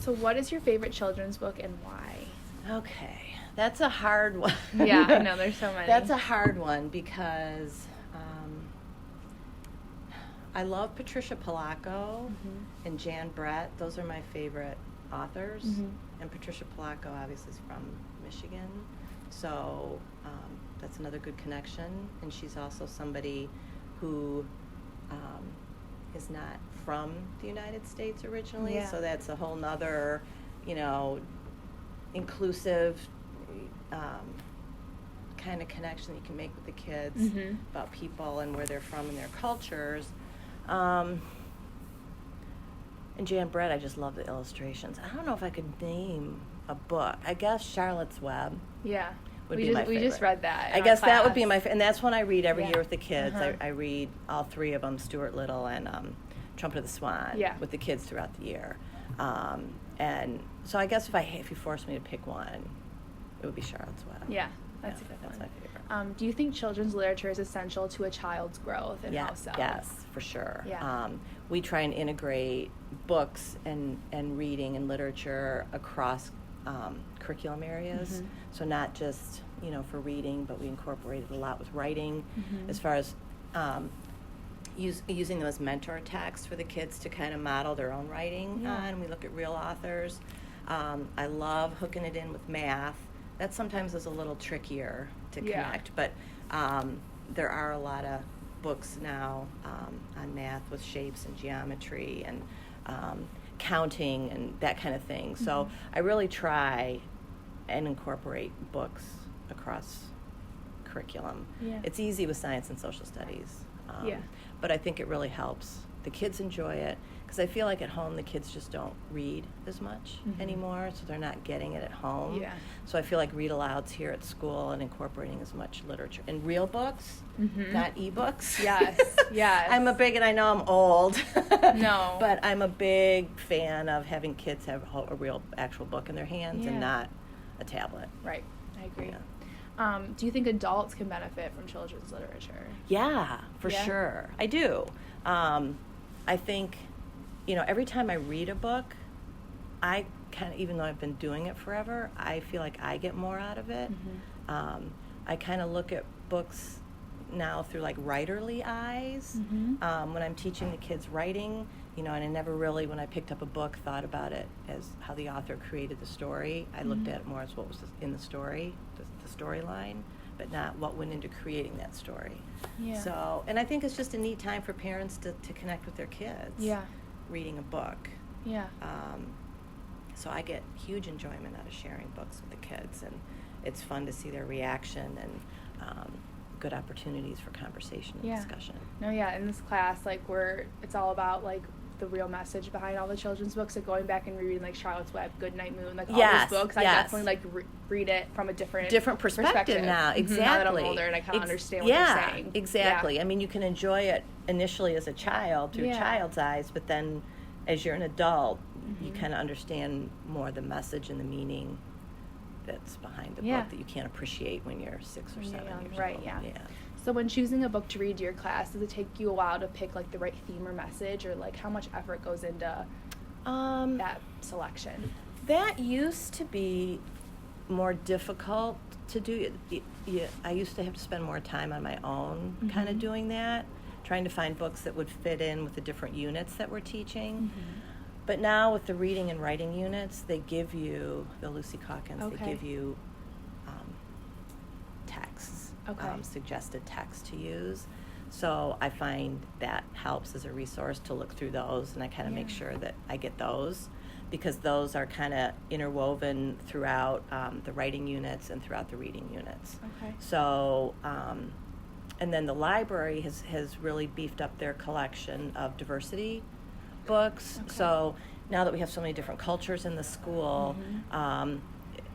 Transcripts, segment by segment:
So what is your favorite children's book and why? Okay, that's a hard one. Yeah, I know, there's so many. That's a hard one because I love Patricia Polacco and Jan Brett. Those are my favorite authors. And Patricia Polacco obviously is from Michigan, so that's another good connection. And she's also somebody who is not from the United States originally, so that's a whole nother, inclusive kind of connection that you can make with the kids about people and where they're from and their cultures. And Jan Brett, I just love the illustrations. I don't know if I could name a book. I guess Charlotte's Web. Yeah. Would be my favorite. We just read that. I guess that would be my and that's one I read every year with the kids. Uh-huh. I read all three of them, Stuart Little and Trumpet of the Swan, with the kids throughout the year. And so I guess if you forced me to pick one, it would be Charlotte's Web. Yeah, that's a good one. That's my favorite. Do you think children's literature is essential to a child's growth, and how so? Yes, for sure. Yeah. We try and integrate books and reading and literature across curriculum areas. So not just, for reading, but we incorporated a lot with writing as far as using them as mentor texts for the kids to kind of model their own writing on. We look at real authors. I love hooking it in with math. That sometimes is a little trickier to connect, but there are a lot of books now on math with shapes and geometry and counting and that kind of thing. So I really try and incorporate books across curriculum. It's easy with science and social studies, but I think it really helps. The kids enjoy it because I feel like at home the kids just don't read as much anymore, so they're not getting it at home. So I feel like read alouds here at school and incorporating as much literature and real books, not ebooks. Yes. I'm a big, and I know I'm old. No. But I'm a big fan of having kids have a real actual book in their hands and not a tablet. Right. I agree. Do you think adults can benefit from children's literature? Yeah, for sure. I do. I think, every time I read a book, I kind of, even though I've been doing it forever, I feel like I get more out of it. I kind of look at books now through like writerly eyes. When I'm teaching the kids writing, and I never really, when I picked up a book, thought about it as how the author created the story. I looked at it more as what was in the story, the storyline, but not what went into creating that story. So, and I think it's just a neat time for parents to connect with their kids. Reading a book. So I get huge enjoyment out of sharing books with the kids, and it's fun to see their reaction and good opportunities for conversation and discussion. No, in this class, it's all about the real message behind all the children's books. Going back and rereading Charlotte's Web, Goodnight Moon, all those books, I definitely read it from a different perspective now. Exactly. Now that I'm older and I kind of understand what they're saying. Exactly. I mean, you can enjoy it initially as a child through a child's eyes, but then as you're an adult, you kind of understand more the message and the meaning that's behind the book that you can't appreciate when you're 6 or 7 years old. Right. So when choosing a book to read to your class, does it take you a while to pick the right theme or message, or how much effort goes into that selection? That used to be more difficult to do. I used to have to spend more time on my own kind of doing that, trying to find books that would fit in with the different units that we're teaching. But now with the reading and writing units, they give you, the Lucy Calkins, they give you texts, suggested text to use. So I find that helps as a resource to look through those, and I kind of make sure that I get those, because those are kind of interwoven throughout the writing units and throughout the reading units. So, and then the library has really beefed up their collection of diversity books. So now that we have so many different cultures in the school,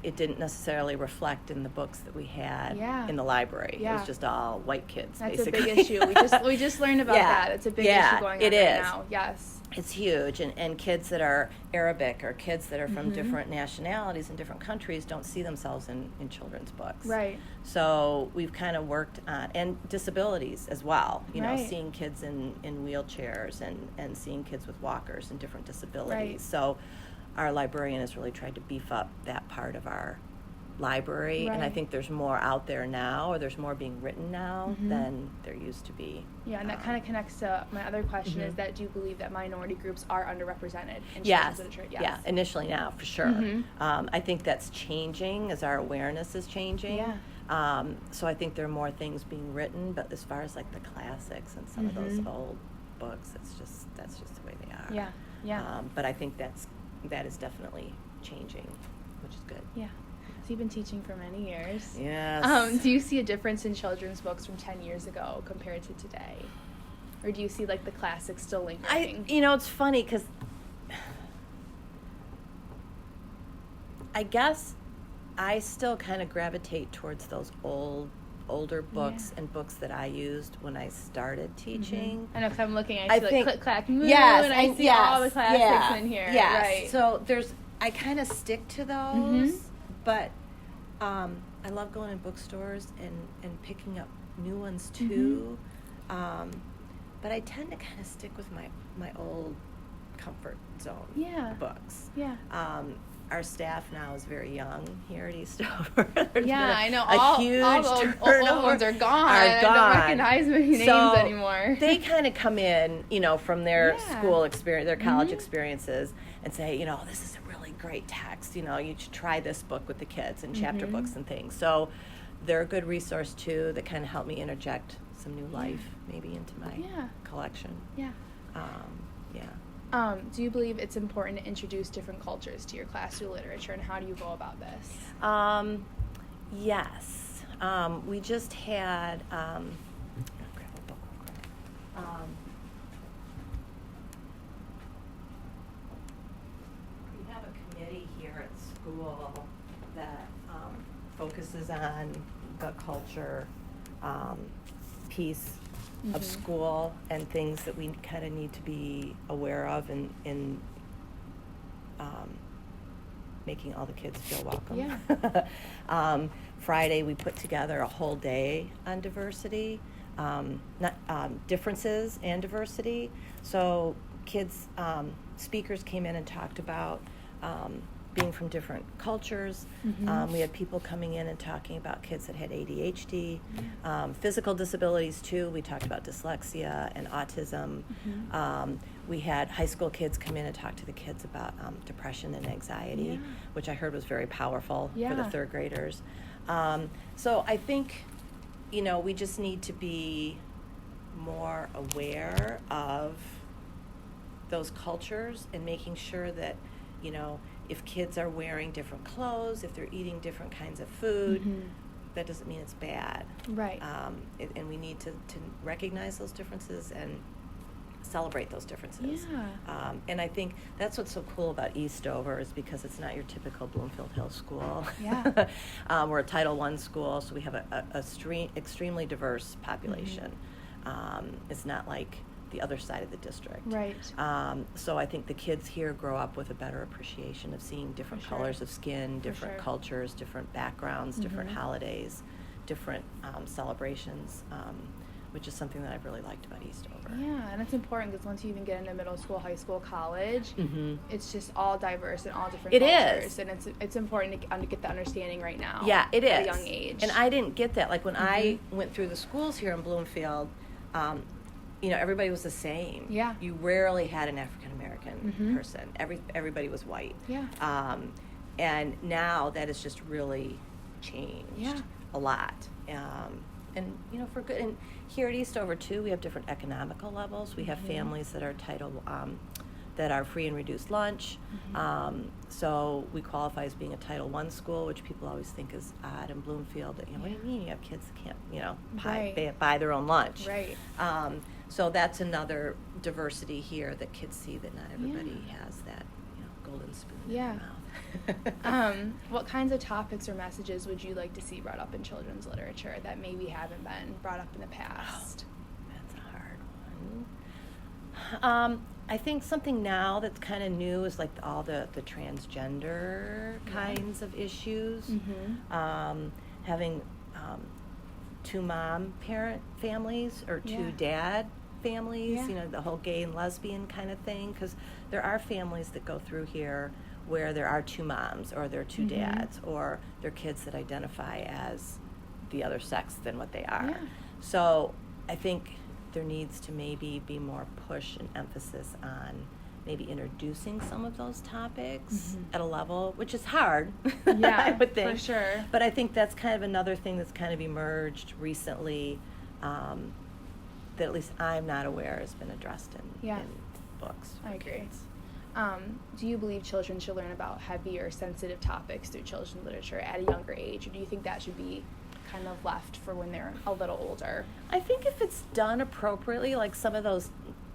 it didn't necessarily reflect in the books that we had in the library. It was just all white kids. That's basically. a big issue. We just learned about that. It's a big issue going on right now. Yes. It's huge, and kids that are Arabic or kids that are from different nationalities and different countries don't see themselves in children's books. Right. So we've kind of worked on, and disabilities as well, seeing kids in wheelchairs and seeing kids with walkers and different disabilities. So our librarian has really tried to beef up that part of our library, and I think there's more out there now, or there's more being written now than there used to be. Yeah, and that kind of connects to my other question is that do you believe that minority groups are underrepresented in children's literature? Yes. Yeah, initially now, for sure. I think that's changing as our awareness is changing. Yeah. So I think there are more things being written, but as far as like the classics and some of those old books, that's just the way they are. Yeah, yeah. But I think that is definitely changing, which is good. Yeah. So you've been teaching for many years. Yes. Do you see a difference in children's books from 10 years ago compared to today? Or do you see, like, the classics still lingering? It's funny because I guess I still kind of gravitate towards those older books and books that I used when I started teaching. I know, because I'm looking, I see, like, Click, Clack, Moo, yes, and I see all the classics in here. Yes. Right. So I kind of stick to those, but I love going in bookstores and picking up new ones too. But I tend to kind of stick with my old comfort zone books. Yeah. Our staff now is very young here at Eastover. I know. A huge all the old ones are gone. I don't recognize many names anymore. They kind of come in, from their school experience, their college experiences, and say, this is a really great text. You should try this book with the kids and chapter books and things. So they're a good resource, too, that kind of help me interject some new life maybe into my collection. Yeah. Do you believe it's important to introduce different cultures to your class through literature, and how do you go about this? Yes. We just had, we have a committee here at school that focuses on the culture piece of school and things that we kind of need to be aware of in making all the kids feel welcome. Yeah. Friday we put together a whole day on diversity, differences and diversity. So kids, speakers came in and talked about being from different cultures. We had people coming in and talking about kids that had ADHD, physical disabilities too. We talked about dyslexia and autism. We had high school kids come in and talk to the kids about depression and anxiety, which I heard was very powerful for the third graders. So I think, we just need to be more aware of those cultures and making sure that, if kids are wearing different clothes, if they're eating different kinds of food, that doesn't mean it's bad. Right. And we need to recognize those differences and celebrate those differences. Yeah. And I think that's what's so cool about Eastover is because it's not your typical Bloomfield Hills school. Yeah. We're a Title I school, so we have a extremely diverse population. It's not like the other side of the district. Right. So I think the kids here grow up with a better appreciation of seeing different colors of skin, different cultures, different backgrounds, different holidays, different celebrations, which is something that I've really liked about Eastover. Yeah, and it's important because once you even get into middle school, high school, college, it's just all diverse and all different cultures. Is. And it's important to get the understanding right now. Yeah, it is. At a young age. And I didn't get that. Like when I went through the schools here in Bloomfield, everybody was the same. Yeah. You rarely had an African American person. Everybody was white. Yeah. And now that has just really changed a lot. And for good. And here at Eastover too, we have different economical levels. We have families that are that are free and reduced lunch. So we qualify as being a Title I school, which people always think is odd in Bloomfield. That, what do you mean you have kids that can't, buy their own lunch? Right. So that's another diversity here that kids see that not everybody has that, golden spoon in their mouth. What kinds of topics or messages would you like to see brought up in children's literature that maybe haven't been brought up in the past? That's a hard one. I think something now that's kind of new is like all the transgender kinds of issues. Having two mom parent families or two dad families, the whole gay and lesbian kind of thing, because there are families that go through here where there are two moms or there are two dads or there are kids that identify as the other sex than what they are. So I think there needs to maybe be more push and emphasis on maybe introducing some of those topics at a level, which is hard, I would think. For sure. But I think that's kind of another thing that's kind of emerged recently that at least I'm not aware has been addressed in books. I agree. Do you believe children should learn about heavy or sensitive topics through children's literature at a younger age, or do you think that should be kind of left for when they're a little older? I think if it's done appropriately, like some of those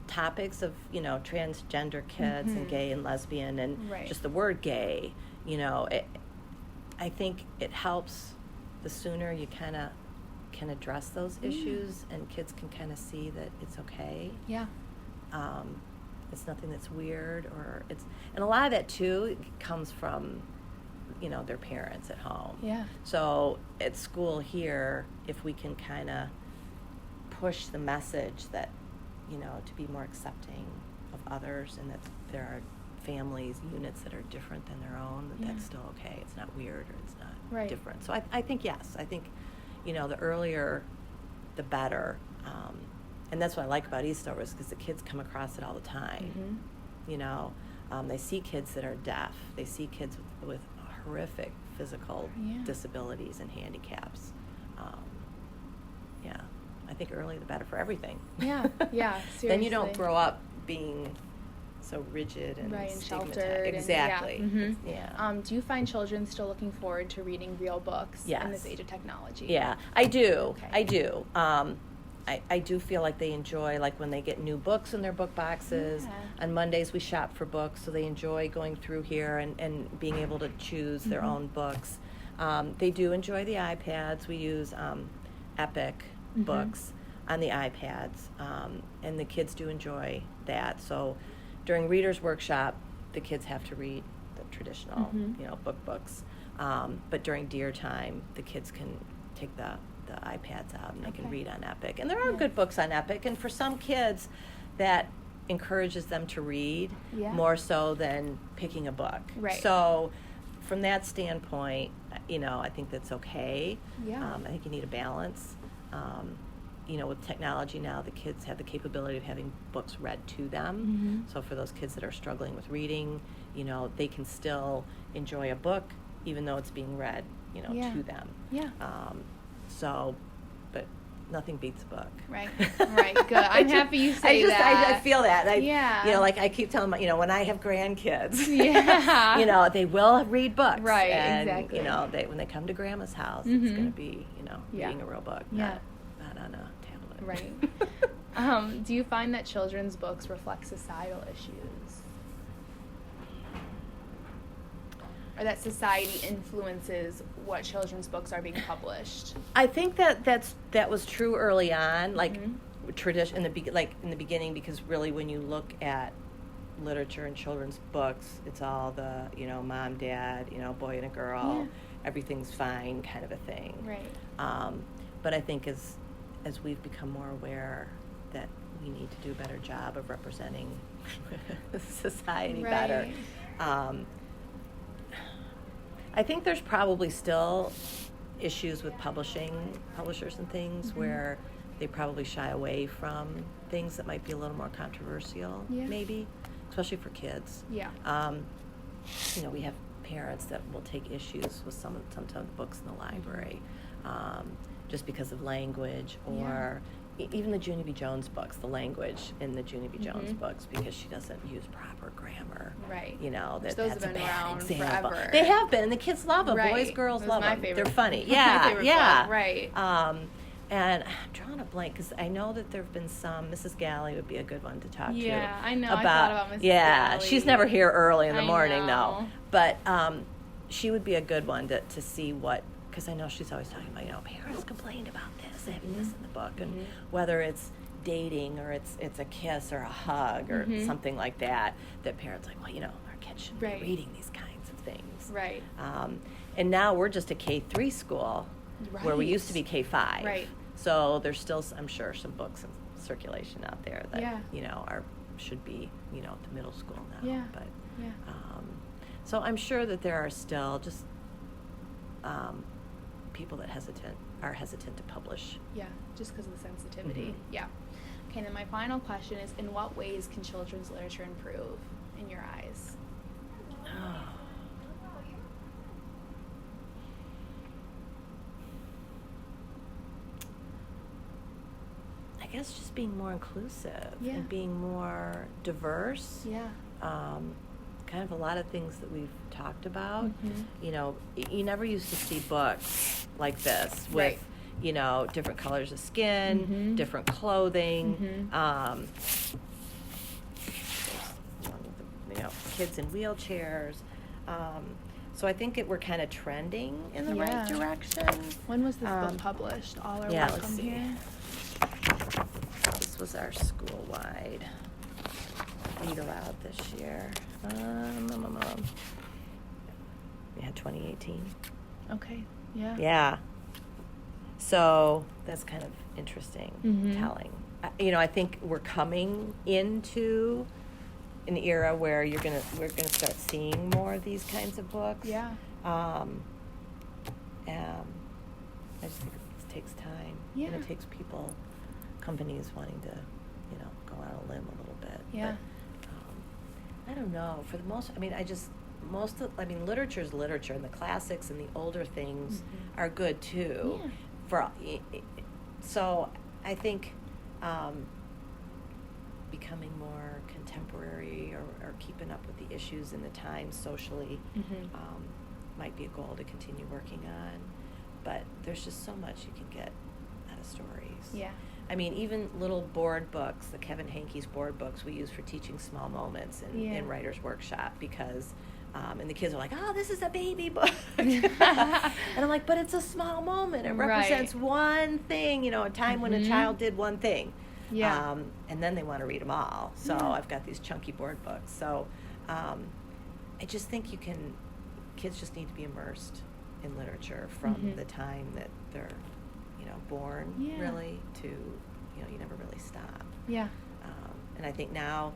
topics of, transgender kids and gay and lesbian and just the word gay, I think it helps the sooner you kind of can address those issues and kids can kind of see that it's okay. Yeah. It's nothing that's weird and a lot of that too comes from their parents at home. Yeah. So at school here, if we can kind of push the message that, to be more accepting of others and that there are families, units that are different than their own, that's still okay. It's not weird or it's not different. So I think, yes. I think, the earlier, the better. And that's what I like about Eastover is because the kids come across it all the time. They see kids that are deaf. They see kids with horrific physical disabilities and handicaps. I think early the better for everything. Yeah, seriously. Then you don't grow up being so rigid and sheltered. Exactly. Do you find children still looking forward to reading real books in this age of technology? Yeah, I do. Okay. I do. I do feel like they enjoy, like when they get new books in their book boxes. On Mondays we shop for books, so they enjoy going through here and being able to choose their own books. They do enjoy the iPads. We use Epic books on the iPads, and the kids do enjoy that. So during Reader's Workshop, the kids have to read the traditional, books. But during Dear Time, the kids can take the iPads out and they can read on Epic. And there are good books on Epic, and for some kids that encourages them to read more so than picking a book. Right. So from that standpoint, I think that's okay. Yeah. I think you need a balance. With technology now, the kids have the capability of having books read to them. So for those kids that are struggling with reading, they can still enjoy a book even though it's being read, to them. Yeah. But nothing beats a book. Right, good. I'm happy you say that. I feel that. I keep telling my, when I have grandkids, they will read books. Right, and, exactly. when they come to Grandma's house, it's going to be, reading a real book, not on a tablet. Right. Do you find that children's books reflect societal issues? Or that society influences what children's books are being published? I think that was true early on, like tradition in the beginning, because really when you look at literature and children's books, it's all the mom, dad, boy and a girl, everything's fine kind of a thing. Right. But I think as we've become more aware that we need to do a better job of representing society better. I think there's probably still issues with publishers and things where they probably shy away from things that might be a little more controversial, maybe, especially for kids. Yeah. We have parents that will take issues with sometimes the books in the library just because of language or even the Junie B. Jones books, the language in the Junie B. Jones books, because she doesn't use proper grammar. Right. That's have been a bad around example. forever. They have been, and the kids love them. Right. Boys, girls love them. Favorite. They're funny. My favorite book. Right. And I'm drawing a blank because I know that there have been some. Mrs. Galley would be a good one to talk to. Yeah, I know. I thought about Mrs. Galley. She's never here early in the morning, know. though. But she would be a good one to see what, because I know she's always talking about, parents complained about this, having this in the book, and whether it's dating or it's a kiss or a hug or something like that parents like, our kids should be reading these kinds of things. Right. And now we're just a K-3 school where we used to be K-5. Right. So there's still, I'm sure, some books in circulation out there that, should be, at the middle school now. Yeah. But, So I'm sure that there are still just people that are hesitant to publish. Yeah, just because of the sensitivity. Mm-hmm. Yeah. Okay, then my final question is, in what ways can children's literature improve in your eyes? I guess just being more inclusive and being more diverse. Yeah. Kind of a lot of things that we've talked about. Mm-hmm. You know, you never used to see books like this with, right. you know, different colors of skin, mm-hmm. different clothing, mm-hmm. You know, kids in wheelchairs. So I think we're kind of trending in the right direction. When was this book published? All Are let's Welcome see. Here? This was our school-wide read aloud this year. We had 2018. Okay. Yeah. Yeah. So that's kind of interesting, telling. You know, I think we're coming into an era where we're gonna start seeing more of these kinds of books. Yeah. And I just think it takes time. Yeah. And it takes companies wanting to, you know, go out on a limb a little bit. Yeah. But, I don't know. For the most, I mean, literature is literature, and the classics and the older things are good too. Yeah. So I think becoming more contemporary or keeping up with the issues in the times socially might be a goal to continue working on. But there's just so much you can get out of stories. Yeah. I mean, even little board books, the Kevin Hankey's board books we use for teaching small moments in Writer's Workshop because, and the kids are like, oh, this is a baby book. And I'm like, but it's a small moment. It represents one thing, you know, a time when a child did one thing. Yeah. And then they want to read them all. So I've got these chunky board books. So I just think kids just need to be immersed in literature from the time that they're, you know, born really to, you know, you never really stop. Yeah. And I think now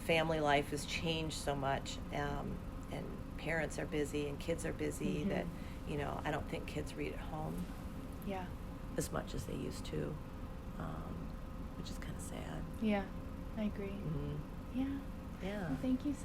family life has changed so much, and parents are busy and kids are busy that, you know, I don't think kids read at home as much as they used to, which is kind of sad. Yeah, I agree. Mm-hmm. Yeah. Yeah. Well, thank you so